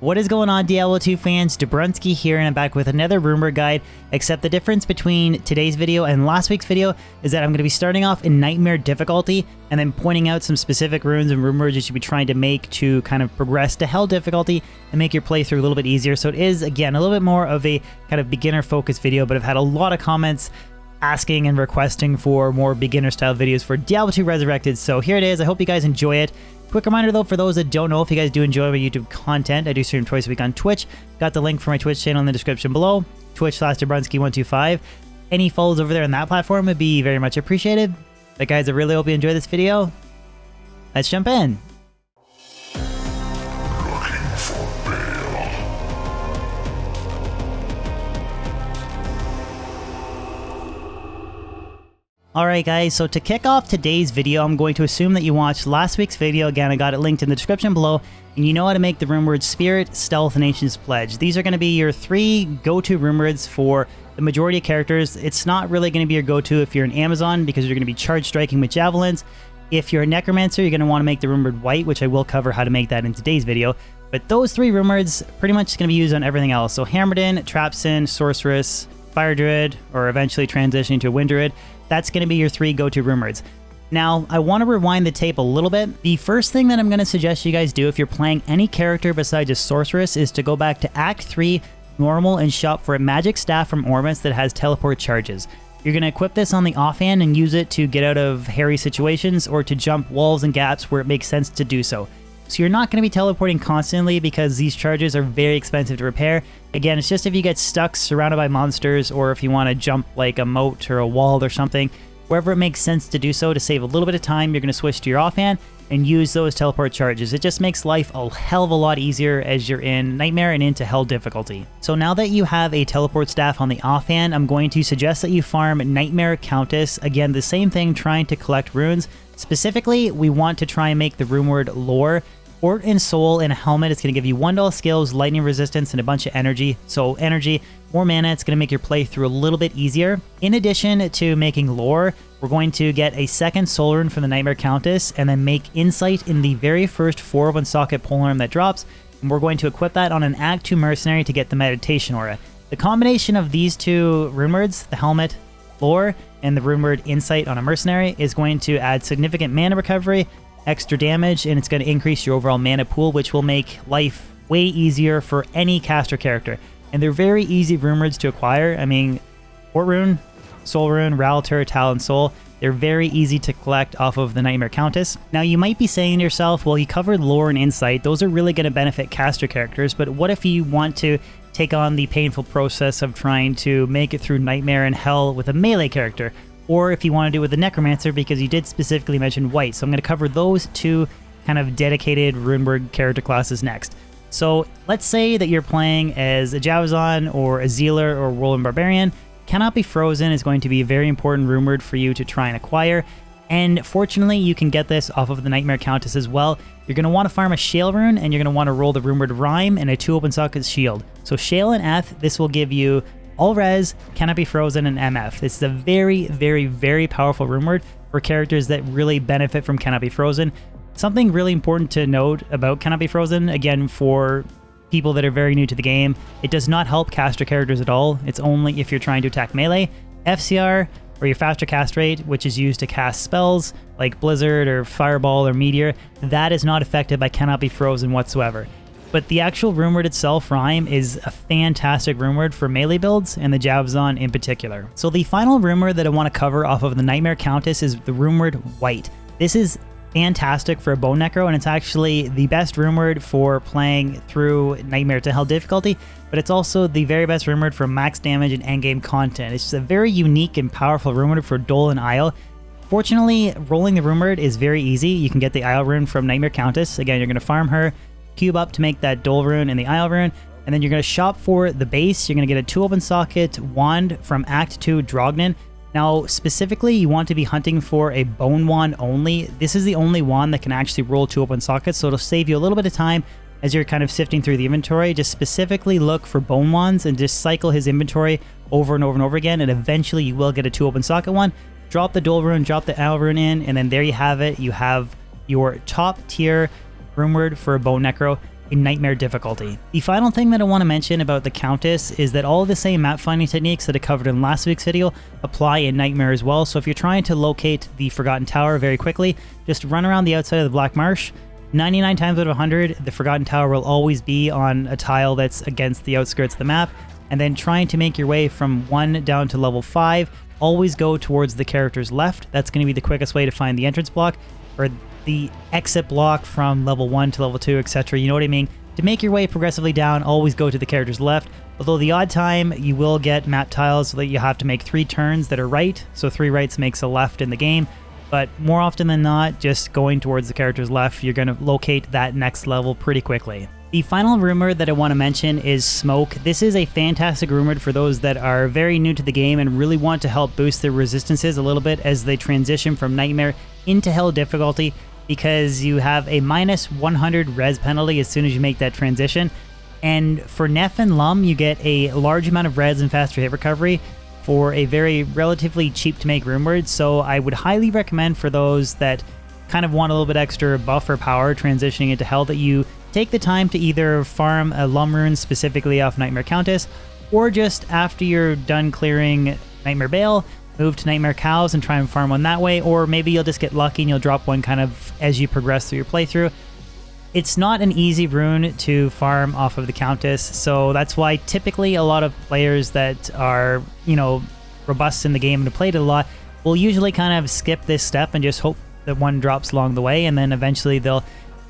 What is going on, Diablo 2 fans? Dubrunski here, and I'm back with another rumor guide, except the difference between today's video and last week's video is that I'm going to be starting off in Nightmare difficulty and then pointing out some specific runes and rumors you should be trying to make to kind of progress to Hell difficulty and make your playthrough a little bit easier. So it is, again, a little bit more of a kind of beginner-focused video, but I've had a lot of comments asking and requesting for more beginner-style videos for Diablo 2 Resurrected, so here it is. I hope you guys enjoy it. Quick reminder though, for those that don't know, if you guys do enjoy my YouTube content, I do stream twice a week on Twitch. Got the link for my Twitch channel in the description below, twitch/Dubrunski125. Any follows over there on that platform would be very much appreciated. But guys, I really hope you enjoy this video. Let's jump in. Alright guys, so to kick off today's video, I'm going to assume that you watched last week's video. Again, I got it linked in the description below, and you know how to make the rune words Spirit, Stealth, and Ancient's Pledge. These are going to be your three go-to rune words for the majority of characters. It's not really going to be your go-to if you're an Amazon, because you're going to be charge striking with javelins. If you're a Necromancer, you're going to want to make the rune word White, which I will cover how to make that in today's video. But those three rune words pretty much going to be used on everything else. So Hammerden, Trapsin, Sorceress, Fire Druid, or eventually transitioning to a Wind Druid. That's going to be your three go-to rune words. Now, I want to rewind the tape a little bit. The first thing that I'm going to suggest you guys do if you're playing any character besides a Sorceress is to go back to Act 3, Normal, and shop for a magic staff from Ormus that has teleport charges. You're going to equip this on the offhand and use it to get out of hairy situations or to jump walls and gaps where it makes sense to do so. So you're not going to be teleporting constantly because these charges are very expensive to repair. Again, it's just if you get stuck surrounded by monsters, or if you want to jump like a moat or a wall or something, wherever it makes sense to do so to save a little bit of time, you're going to switch to your offhand and use those teleport charges. It just makes life a hell of a lot easier as you're in Nightmare and into Hell difficulty. So now that you have a teleport staff on the offhand, I'm going to suggest that you farm Nightmare Countess. Again, the same thing, trying to collect runes. Specifically, we want to try and make the rune word Lore. Ort and Soul in a helmet. It's going to give you $1 skills, lightning resistance, and a bunch of energy. So energy, more mana, it's going to make your playthrough a little bit easier. In addition to making Lore, we're going to get a second Soul Rune from the Nightmare Countess, and then make Insight in the very first 4-1 socket polearm that drops. And we're going to equip that on an Act 2 Mercenary to get the Meditation Aura. The combination of these two rune words, the helmet, Lore, and the rune word Insight on a Mercenary, is going to add significant mana recovery, extra damage, and it's going to increase your overall mana pool, which will make life way easier for any caster character. And they're very easy rune words to acquire. I mean, Ort Rune, Soul Rune, Ralator, Talon Soul, they're very easy to collect off of the Nightmare Countess. Now you might be saying to yourself, well, you covered Lore and Insight, those are really going to benefit caster characters, but what if you want to take on the painful process of trying to make it through Nightmare and Hell with a melee character? Or if you want to do it with the Necromancer, because you did specifically mention White. So I'm going to cover those two kind of dedicated rune word character classes next. So let's say that you're playing as a Javazon or a Zealer or Whirlwind Barbarian. Cannot Be Frozen is going to be a very important rune word for you to try and acquire. And fortunately, you can get this off of the Nightmare Countess as well. You're going to want to farm a Shale rune, and you're going to want to roll the rune word Rhyme and a 2 open socket shield. So Shale and Eth, this will give you All Res, Cannot Be Frozen, and MF. It's a very, very, very powerful rune word for characters that really benefit from Cannot Be Frozen. Something really important to note about Cannot Be Frozen, again, for people that are very new to the game, it does not help caster characters at all. It's only if you're trying to attack melee. FCR, or your faster cast rate, which is used to cast spells like Blizzard or Fireball or Meteor, that is not affected by Cannot Be Frozen whatsoever. But the actual rune word itself, Rhyme, is a fantastic rune word for melee builds, and the Javazon in particular. So the final rune word that I want to cover off of the Nightmare Countess is the rune word White. This is fantastic for a Bone Necro, and it's actually the best rune word for playing through Nightmare to Hell difficulty, but it's also the very best rune word for max damage and endgame content. It's just a very unique and powerful rune word for Dole and Isle. Fortunately, rolling the rune word is very easy. You can get the Isle rune from Nightmare Countess. Again, you're going to farm her, cube up to make that Dole rune and the Isle rune, and then you're going to shop for the base. You're going to get a 2 open socket wand from Act 2 Drognin. Now, specifically, you want to be hunting for a bone wand only. This is the only wand that can actually roll 2 open sockets, so it'll save you a little bit of time as you're kind of sifting through the inventory. Just specifically look for bone wands and just cycle his inventory over and over and over again, and eventually you will get a 2 open socket one. Drop the Dole rune, drop the Isle rune in, and then there you have it. You have your top tier rune word for a Bone Necro. in Nightmare difficulty. The final thing that I want to mention about the Countess is that all of the same map finding techniques that I covered in last week's video apply in Nightmare as well. So if you're trying to locate the Forgotten Tower very quickly, just run around the outside of the Black Marsh. 99 times out of 100, the Forgotten Tower will always be on a tile that's against the outskirts of the map, and then trying to make your way from 1 down to level 5, always go towards the character's left. That's going to be the quickest way to find the entrance block, or the exit block from level 1 to level 2, etc. You know what I mean? To make your way progressively down, always go to the character's left. Although the odd time you will get map tiles so that you have to make 3 turns that are right, so 3 rights makes a left in the game. But more often than not, just going towards the character's left, you're going to locate that next level pretty quickly. The final rumor that I want to mention is Smoke. This is a fantastic rumor for those that are very new to the game and really want to help boost their resistances a little bit as they transition from Nightmare into Hell difficulty, because you have a minus 100 res penalty as soon as you make that transition. And for Neff and Lum, you get a large amount of res and faster hit recovery for a very relatively cheap to make rune word. So I would highly recommend for those that kind of want a little bit extra buff or power transitioning into Hell that you take the time to either farm a Lum rune specifically off Nightmare Countess, or just after you're done clearing Nightmare Bale, move to Nightmare Cows and try and farm one that way, or maybe you'll just get lucky and you'll drop one kind of as you progress through your playthrough. It's not an easy rune to farm off of the Countess, so that's why typically a lot of players that are, you know, robust in the game and have played it a lot will usually kind of skip this step and just hope that one drops along the way, and then eventually they'll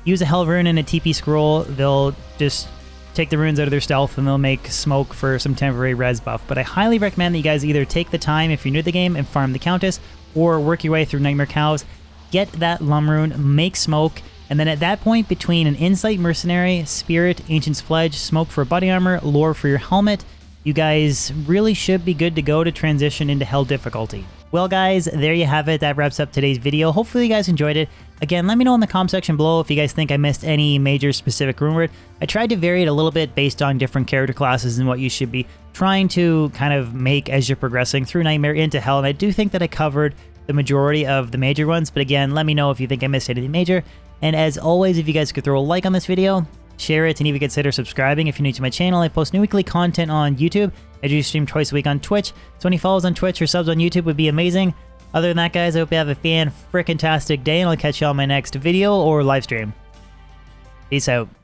use a Hell rune and a TP scroll. They'll just take the runes out of their stealth and they'll make Smoke for some temporary res buff. But I highly recommend that you guys either take the time if you're new to the game and farm the Countess, or work your way through Nightmare Cows, get that Lum rune, make Smoke, and then at that point, between an Insight Mercenary, Spirit, Ancient's Pledge, Smoke for body armor, Lore for your helmet, you guys really should be good to go to transition into Hell difficulty. Well guys, there you have it. That wraps up today's video. Hopefully you guys enjoyed it. Again, let me know in the comment section below if you guys think I missed any major specific rune word. I tried to vary it a little bit based on different character classes and what you should be trying to kind of make as you're progressing through Nightmare into Hell, and I do think that I covered the majority of the major ones, but again, let me know if you think I missed anything major. And as always, if you guys could throw a like on this video, share it, and even consider subscribing if you're new to my channel. I post new weekly content on YouTube. I do stream twice a week on Twitch, so any follows on Twitch or subs on YouTube would be amazing. Other than that, guys, I hope you have a fan-frickin-tastic day, and I'll catch you on my next video or live stream. Peace out.